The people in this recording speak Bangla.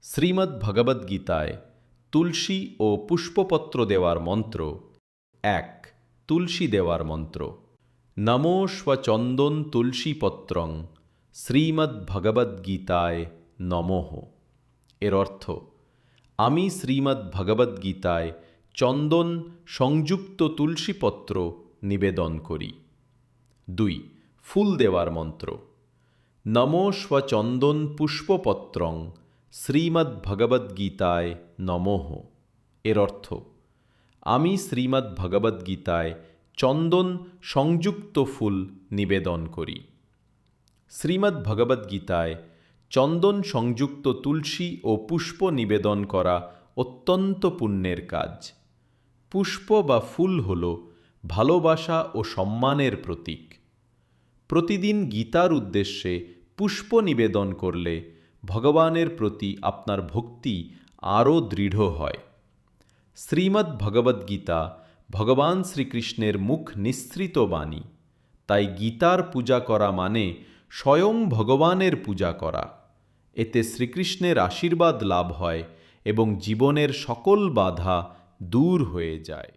শ্রীমদ্ ভগবদ্গীতায় তুলসী ও পুষ্পপত্র দেওয়ার মন্ত্র। ১. তুলসী দেওয়ার মন্ত্র। নমো স্বচন্দন তুলসীপত্রং শ্রীমদ্ ভগবদ্গীতায় নমঃ। এর অর্থ, আমি শ্রীমদ্ ভগবদ্গীতায় চন্দন সংযুক্ত তুলসীপত্র নিবেদন করি। ২. ফুল দেওয়ার মন্ত্র। নমো স্বচন্দন পুষ্পপত্রং শ্রীমদ্ ভগবদ্গীতায় নমঃ। এর অর্থ, আমি শ্রীমদ্ ভগবদ্গীতায় চন্দন সংযুক্ত ফুল নিবেদন করি। শ্রীমদ্ ভগবদ্গীতায় চন্দন সংযুক্ত তুলসী ও পুষ্প নিবেদন করা অত্যন্ত পুণ্যের কাজ। পুষ্প বা ফুল হল ভালোবাসা ও সম্মানের প্রতীক। প্রতিদিন গীতার উদ্দেশ্যে পুষ্প নিবেদন করলে ভগবানের প্রতি আপনার ভক্তি আরও দৃঢ় হয়। শ্রীমদ্ ভগবদ্গীতা ভগবান শ্রীকৃষ্ণের মুখ নিঃসৃত বাণী, তাই গীতার পূজা করা মানে স্বয়ং ভগবানের পূজা করা। এতে শ্রীকৃষ্ণের আশীর্বাদ লাভ হয় এবং জীবনের সকল বাধা দূর হয়ে যায়।